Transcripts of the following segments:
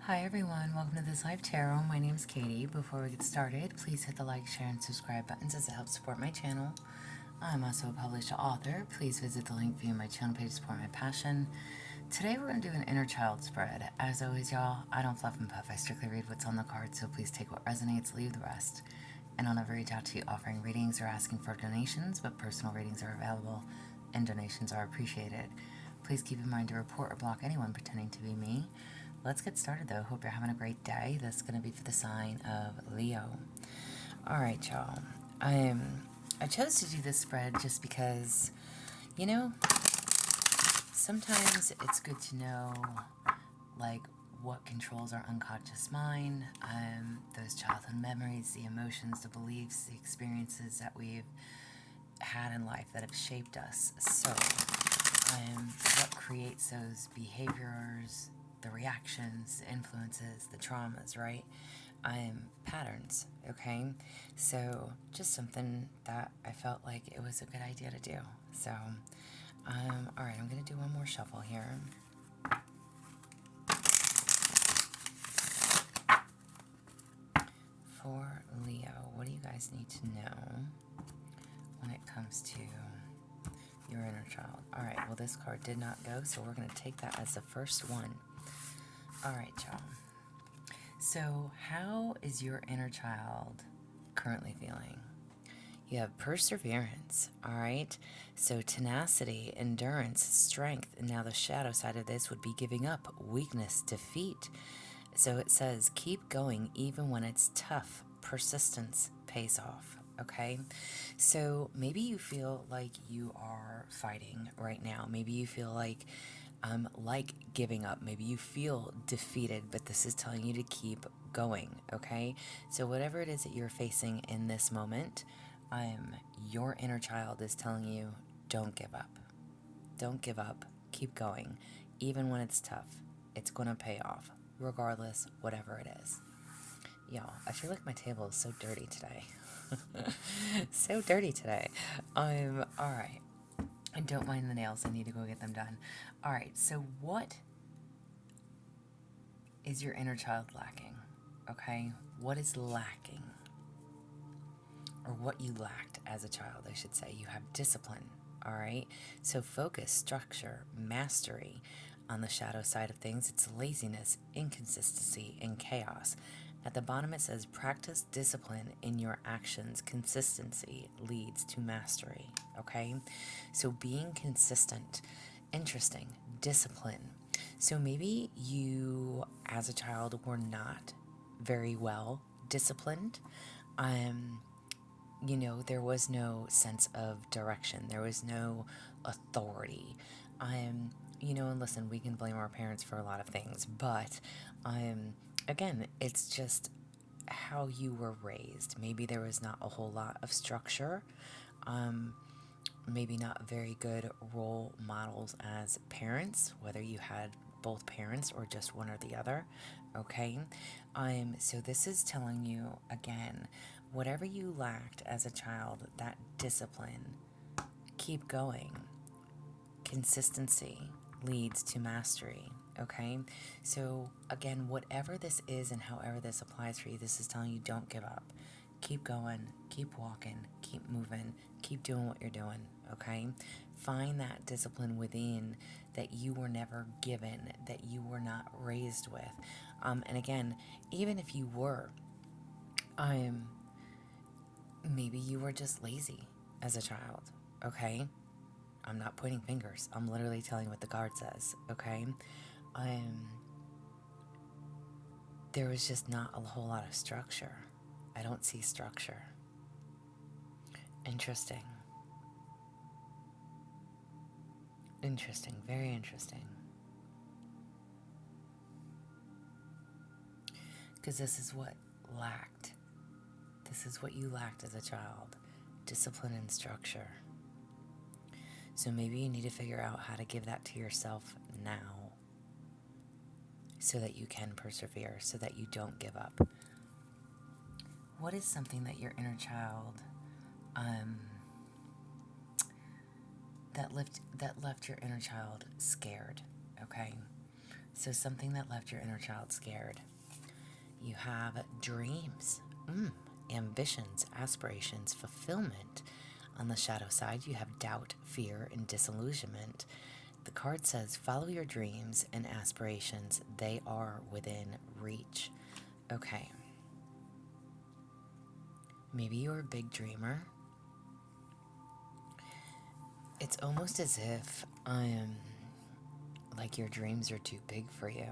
Hi everyone, welcome to this live tarot. My name is Katie. Before we get started, please hit the like, share, and subscribe buttons as it helps support my channel. I'm also a published author. Please visit the link via my channel page to support my passion. Today we're going to do an inner child spread. As always, y'all, I don't fluff and puff. I strictly read what's on the card, so please take what resonates, leave the rest. And I'll never reach out to you offering readings or asking for donations, but personal readings are available and donations are appreciated. Please keep in mind to report or block anyone pretending to be me. Let's get started though. Hope you're having a great day. That's going to be for the sign of Leo. Alright, y'all. I chose to do this spread just because, you know, sometimes it's good to know, like, what controls our unconscious mind, those childhood memories, the emotions, the beliefs, the experiences that we've had in life that have shaped us. So, what creates those behaviors, the reactions, the influences, the traumas, right? Patterns, okay? So, just something that I felt like it was a good idea to do. So, alright, I'm going to do one more shuffle here. For Leo, what do you guys need to know when it comes to your inner child? Alright, well this card did not go, so we're going to take that as the first one. Alright, y'all. So, how is your inner child currently feeling? You have perseverance, alright? So, tenacity, endurance, strength, and now the shadow side of this would be giving up, weakness, defeat. So it says, keep going even when it's tough. Persistence pays off, okay? So maybe you feel like you are fighting right now. Maybe you feel like giving up. Maybe you feel defeated, but this is telling you to keep going, okay? So whatever it is that you're facing in this moment, your inner child is telling you, don't give up. Don't give up. Keep going. Even when it's tough, it's going to pay off. Regardless, whatever it is. Y'all, I feel like my table is so dirty today. So dirty today. Alright. I don't mind the nails. I need to go get them done. Alright, so what is your inner child lacking? Okay? What is lacking? Or what you lacked as a child, I should say. You have discipline. Alright? So focus, structure, mastery. On the shadow side of things, it's laziness, inconsistency, and chaos. At the bottom it says, practice discipline in your actions. Consistency leads to mastery. Okay? So being consistent. Interesting. Discipline. So maybe you, as a child, were not very well disciplined. You know, there was no sense of direction. There was no authority. You know, and listen, we can blame our parents for a lot of things, but again, it's just how you were raised. Maybe there was not a whole lot of structure, maybe not very good role models as parents, whether you had both parents or just one or the other, okay? So this is telling you, again, whatever you lacked as a child, that discipline, keep going. Consistency leads to mastery, okay? So again, whatever this is and however this applies for you, this is telling you don't give up. Keep going, keep walking, keep moving, keep doing what you're doing, okay? Find that discipline within that you were never given, that you were not raised with. And again, even if you were, maybe you were just lazy as a child, okay? I'm not pointing fingers. I'm literally telling you what the card says, okay? There was just not a whole lot of structure. I don't see structure. Interesting. Interesting. Very interesting. Because this is what lacked. This is what you lacked as a child. Discipline and structure. So maybe you need to figure out how to give that to yourself now so that you can persevere, so that you don't give up. What is something that your inner child that left your inner child scared, okay? So something that left your inner child scared. You have dreams, ambitions, aspirations, fulfillment. On the shadow side, you have doubt, fear, and disillusionment. The card says, follow your dreams and aspirations. They are within reach. Okay. Maybe you're a big dreamer. It's almost as if like your dreams are too big for you.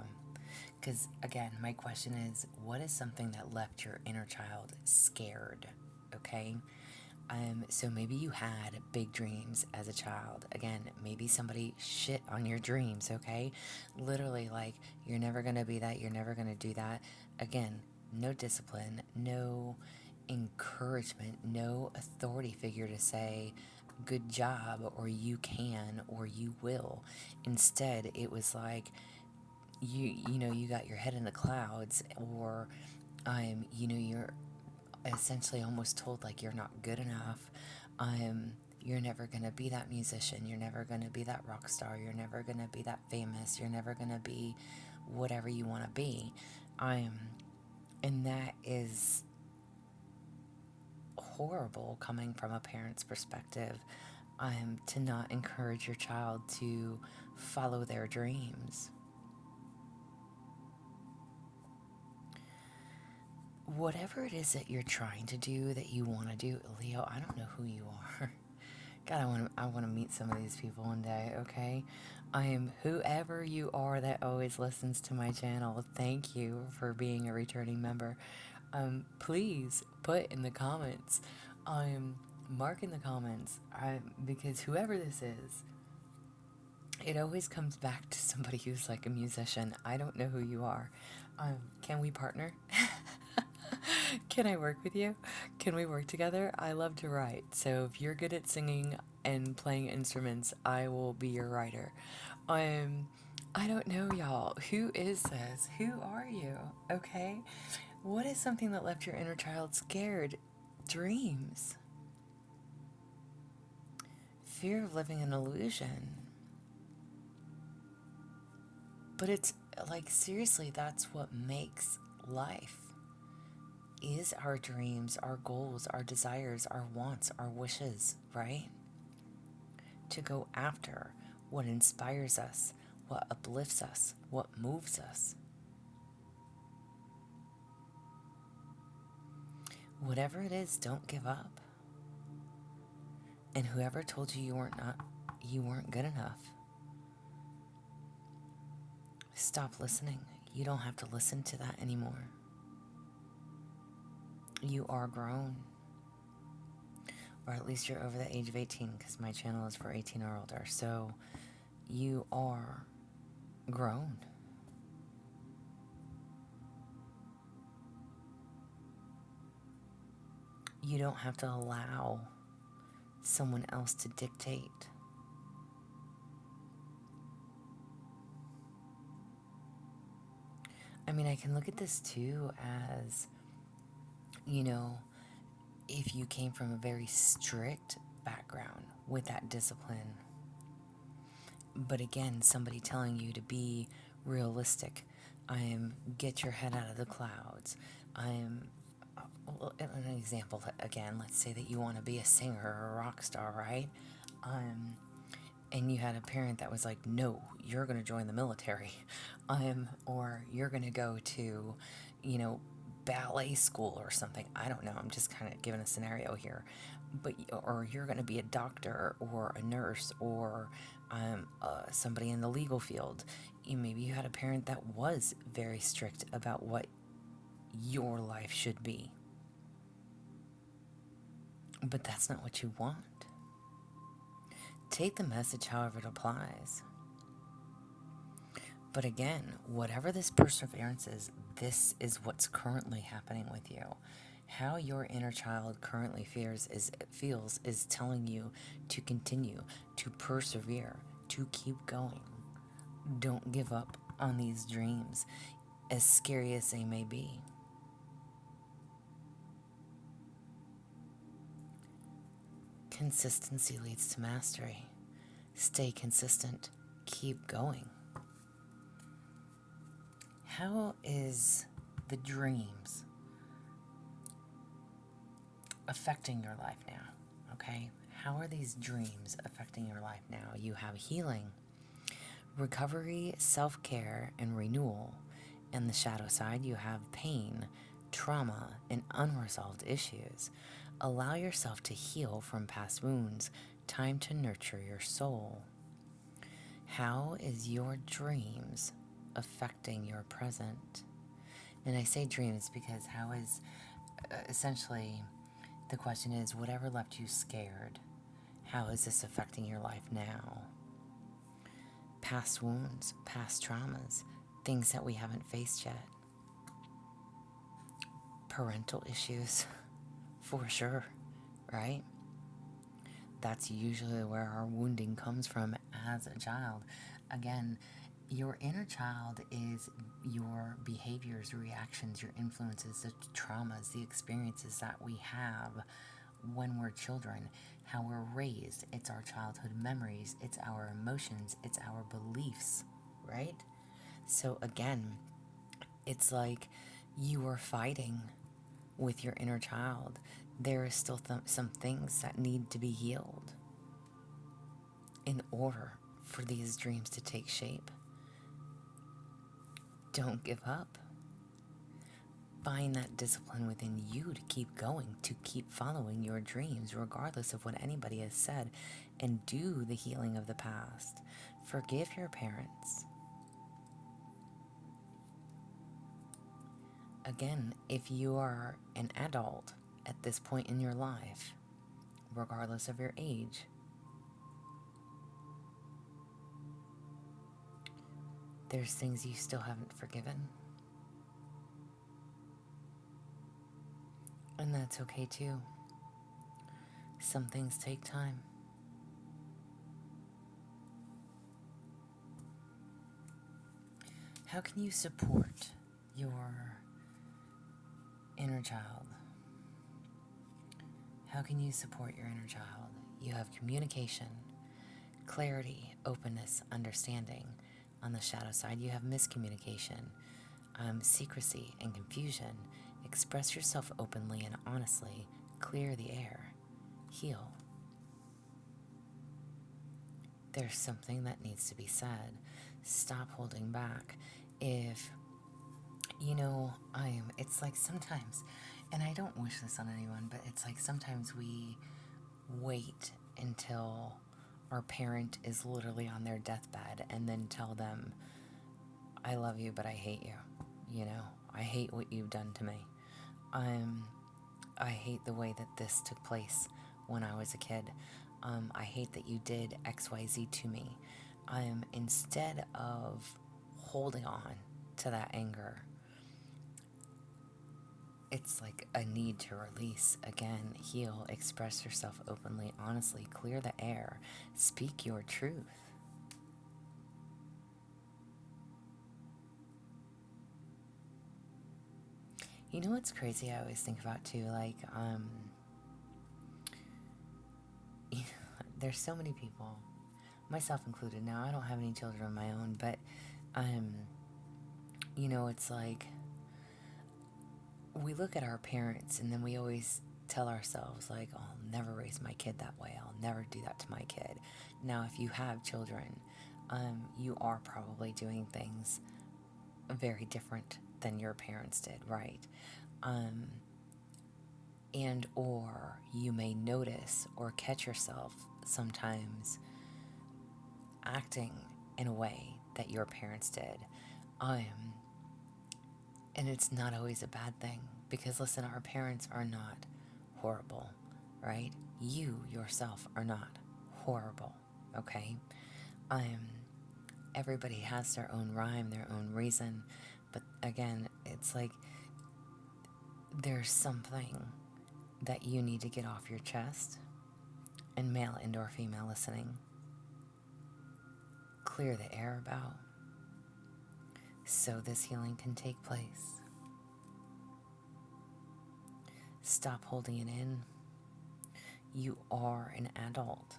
Because, again, my question is, what is something that left your inner child scared? Okay? So maybe you had big dreams as a child. Again, maybe somebody shit on your dreams, okay? Literally, like, you're never going to be that, you're never going to do that. Again, no discipline, no encouragement, no authority figure to say, good job, or you can, or you will. Instead, it was like, you got your head in the clouds, or, you're essentially almost told like you're not good enough. You're never going to be that musician. You're never going to be that rock star. You're never going to be that famous. You're never going to be whatever you want to be. And that is horrible coming from a parent's perspective, to not encourage your child to follow their dreams. Whatever it is that you're trying to do, that you want to do, Leo, I don't know who you are. God, I want to meet some of these people one day, okay? I am whoever you are that always listens to my channel. Thank you for being a returning member. Please put in the comments, mark in the comments, because whoever this is, it always comes back to somebody who's like a musician. I don't know who you are. Can we partner? Can I work with you? Can we work together? I love to write. So if you're good at singing and playing instruments, I will be your writer. I don't know, y'all. Who is this? Who are you? Okay? What is something that left your inner child scared? Dreams. Fear of living an illusion. But it's like, seriously, that's what makes life. Is our dreams, our goals, our desires, our wants, our wishes, right? To go after what inspires us, what uplifts us, what moves us. Whatever it is, don't give up. And whoever told you you weren't good enough, stop listening. You don't have to listen to that anymore. You are grown. Or at least you're over the age of 18, because my channel is for 18 or older. So you are grown. You don't have to allow someone else to dictate. I mean, I can look at this too as, if you came from a very strict background with that discipline, but again, somebody telling you to be realistic, get your head out of the clouds. An example again, let's say that you want to be a singer or a rock star, right? And you had a parent that was like, no, you're going to join the military, or you're going to go to, ballet school or something. I don't know. I'm just kind of giving a scenario here. Or you're going to be a doctor or a nurse or somebody in the legal field. Maybe you had a parent that was very strict about what your life should be. But that's not what you want. Take the message however it applies. But again, whatever this perseverance is, this is what's currently happening with you. How your inner child currently feels is telling you to continue, to persevere, to keep going. Don't give up on these dreams, as scary as they may be. Consistency leads to mastery. Stay consistent. Keep going. How is the dreams affecting your life now? Okay? How are these dreams affecting your life now? You have healing, recovery, self-care, and renewal. In the shadow side, you have pain, trauma, and unresolved issues. Allow yourself to heal from past wounds. Time to nurture your soul. How is your dreams affecting your present? And I say dreams because how is essentially the question is, whatever left you scared, how is this affecting your life now? Past wounds, past traumas, things that we haven't faced yet. Parental issues, for sure, right? That's usually where our wounding comes from as a child. Again, your inner child is your behaviors, reactions, your influences, the traumas, the experiences that we have when we're children, how we're raised. It's our childhood memories, it's our emotions, it's our beliefs, right? So again, it's like you are fighting with your inner child. There is still some things that need to be healed in order for these dreams to take shape. Don't give up. Find that discipline within you to keep going, to keep following your dreams, regardless of what anybody has said, and do the healing of the past. Forgive your parents. Again, if you are an adult at this point in your life, regardless of your age, there's things you still haven't forgiven. And that's okay too. Some things take time. How can you support your inner child? How can you support your inner child? You have communication, clarity, openness, understanding. On the shadow side, you have miscommunication, secrecy, and confusion. Express yourself openly and honestly. Clear the air. Heal. There's something that needs to be said. Stop holding back. If, it's like sometimes, and I don't wish this on anyone, but it's like sometimes we wait until our parent is literally on their deathbed and then tell them, I love you, but I hate you. I hate what you've done to me. I hate the way that this took place when I was a kid. I hate that you did XYZ to me. Instead of holding on to that anger, it's like a need to release. Again, heal, express yourself openly, honestly, clear the air, speak your truth. You know what's crazy I always think about too? Like, there's so many people, myself included now, I don't have any children of my own, but, it's like, we look at our parents and then we always tell ourselves, like, oh, I'll never raise my kid that way. I'll never do that to my kid. Now, if you have children, you are probably doing things very different than your parents did, right? And or you may notice or catch yourself sometimes acting in a way that your parents did. And it's not always a bad thing, because listen, our parents are not horrible, right? You yourself are not horrible, okay? Everybody has their own rhyme, their own reason, but again, it's like there's something that you need to get off your chest, and male and or female listening, clear the air about, so this healing can take place. Stop holding it in. You are an adult.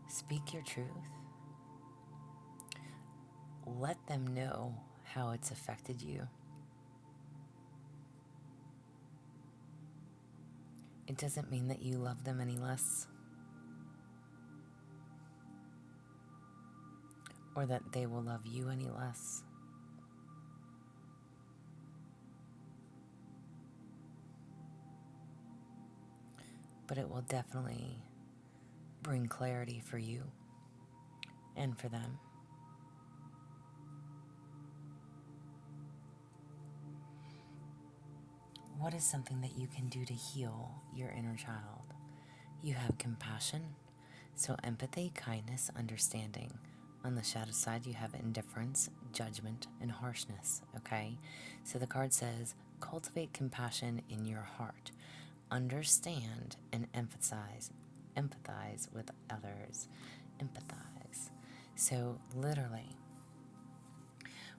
Speak your truth. let them know how it's affected you. It doesn't mean that you love them any less, or that they will love you any less. But it will definitely bring clarity for you and for them. What is something that you can do to heal your inner child? You have compassion, so empathy, kindness, understanding. On the shadow side, you have indifference, judgment, and harshness, okay? So the card says, cultivate compassion in your heart. Understand and empathize with others. Empathize. So literally,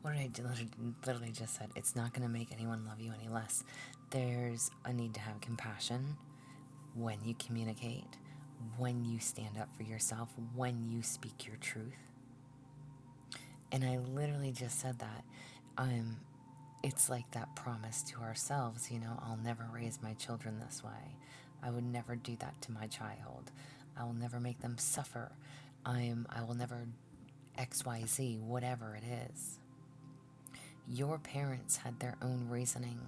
what did I literally just said? It's not going to make anyone love you any less. There's a need to have compassion when you communicate, when you stand up for yourself, when you speak your truth. And I literally just said that. It's like that promise to ourselves, I'll never raise my children this way. I would never do that to my child. I will never make them suffer. I will never XYZ, whatever it is. Your parents had their own reasoning,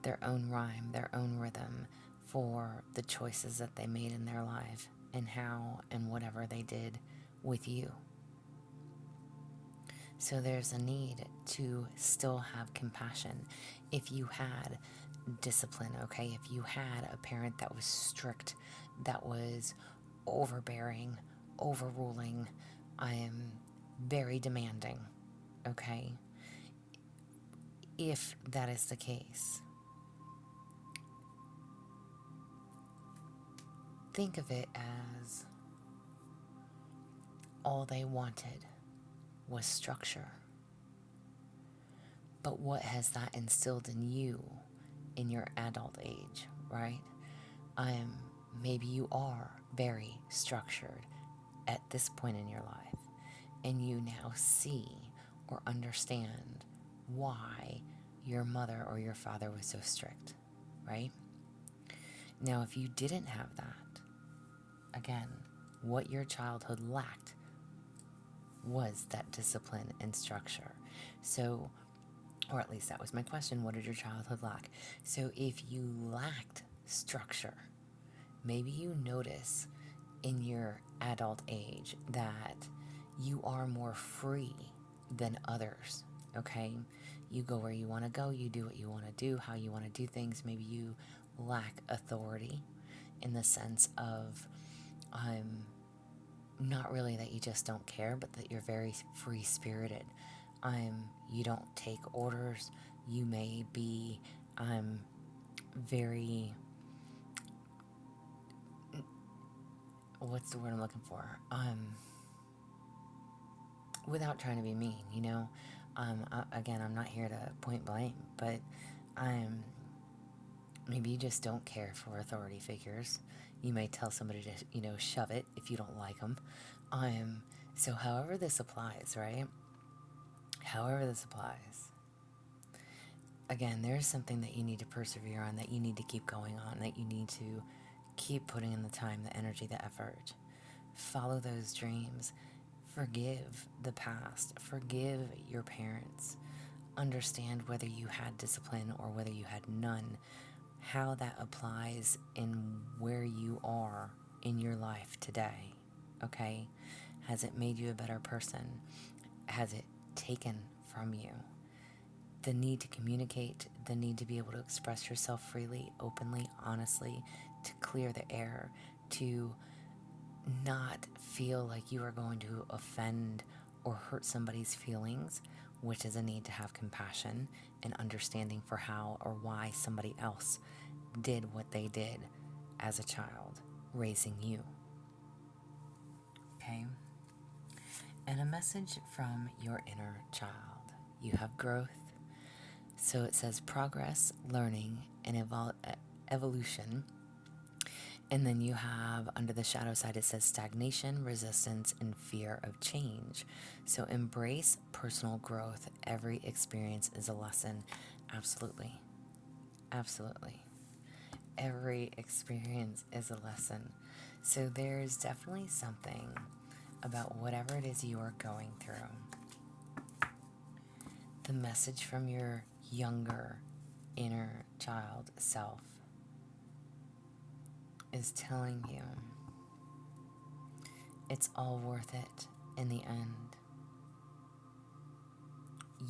their own rhyme, their own rhythm for the choices that they made in their life and how and whatever they did with you. So there's a need to still have compassion. If you had discipline, okay, if you had a parent that was strict, that was overbearing, overruling, I am very demanding, okay? If that is the case, think of it as all they wanted was structure. But what has that instilled in you in your adult age, right? Maybe you are very structured at this point in your life, and you now see or understand why your mother or your father was so strict, right? Now, if you didn't have that, again, what your childhood lacked was that discipline and structure. So, or at least that was my question, what did your childhood lack? So if you lacked structure, maybe you notice in your adult age that you are more free than others, okay? You go where you want to go, you do what you want to do, how you want to do things. Maybe you lack authority in the sense of not really that you just don't care, but that you're very free-spirited. You don't take orders. You may be very, what's the word I'm looking for? Without trying to be mean, again, I'm not here to point blame, but maybe you just don't care for authority figures. You may tell somebody to, shove it if you don't like them. So however this applies, right? However this applies, again, there's something that you need to persevere on, that you need to keep going on, that you need to keep putting in the time, the energy, the effort. Follow those dreams. Forgive the past. Forgive your parents. Understand whether you had discipline or whether you had none, how that applies in where you are in your life today, okay? Has it made you a better person? Has it taken from you? The need to communicate, the need to be able to express yourself freely, openly, honestly, to clear the air, to not feel like you are going to offend or hurt somebody's feelings, which is a need to have compassion and understanding for how or why somebody else did what they did as a child, raising you. Okay? And a message from your inner child. You have growth. So it says progress, learning, and evolution. And then you have under the shadow side, it says stagnation, resistance, and fear of change. So embrace personal growth. Every experience is a lesson. Absolutely. Absolutely. Every experience is a lesson. So there's definitely something about whatever it is you are going through. The message from your younger inner child self is telling you it's all worth it in the end.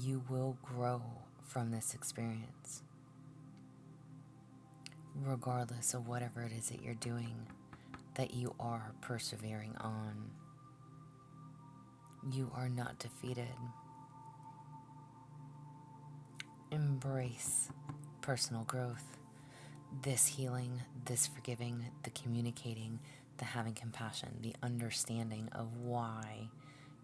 You will grow from this experience, regardless of whatever it is that you're doing, that you are persevering on. You are not defeated. Embrace personal growth, this healing, this forgiving, the communicating, the having compassion, the understanding of why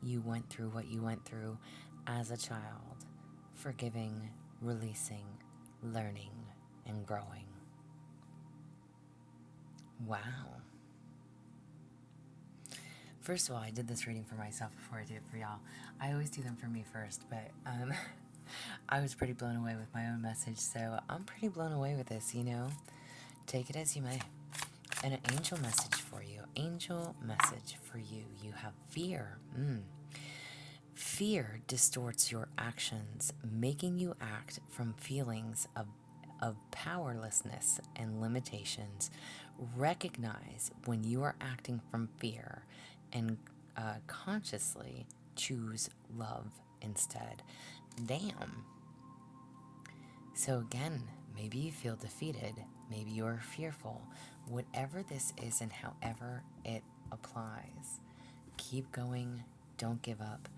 you went through what you went through as a child, forgiving, releasing, learning, and growing. Wow. First of all, I did this reading for myself before I did it for y'all. I always do them for me first, but I was pretty blown away with my own message, so I'm pretty blown away with this, you know? Take it as you may. And an angel message for you. Angel message for you. You have fear. Fear distorts your actions, making you act from feelings of powerlessness and limitations. Recognize when you are acting from fear and consciously choose love instead. Damn. So again, maybe you feel defeated, maybe you're fearful. Whatever this is and however it applies, keep going, don't give up.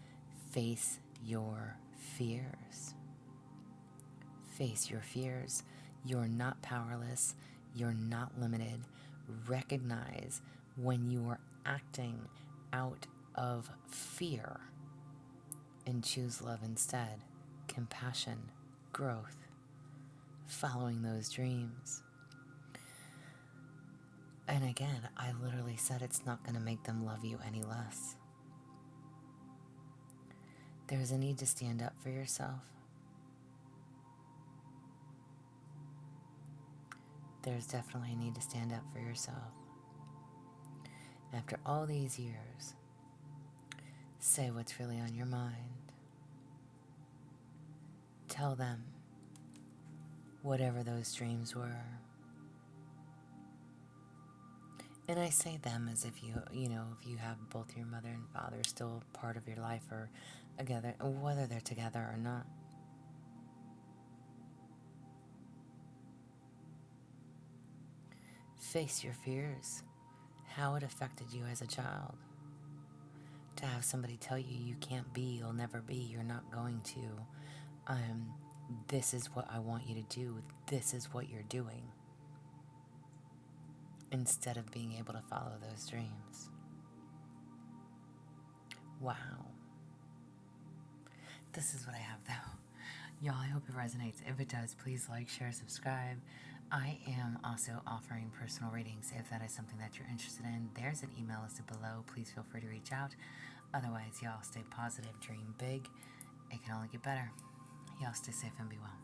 Face your fears. Face your fears. You're not powerless. You're not limited. Recognize when you are acting out of fear and choose love instead. Compassion, growth, following those dreams. And again, I literally said it's not going to make them love you any less. There's a need to stand up for yourself. There's definitely a need to stand up for yourself. After all these years, say what's really on your mind. Tell them whatever those dreams were. And I say them as if you know, if you have both your mother and father still part of your life or together, whether they're together or not. Face your fears, how it affected you as a child. To have somebody tell you you can't be, you'll never be, you're not going to. This is what I want you to do. This is what you're doing. Instead of being able to follow those dreams. Wow. This is what I have though. Y'all, I hope it resonates. If it does, please like, share, subscribe. I am also offering personal readings if that is something that you're interested in. There's an email listed below. Please feel free to reach out. Otherwise, y'all stay positive, dream big. It can only get better. Y'all stay safe and be well.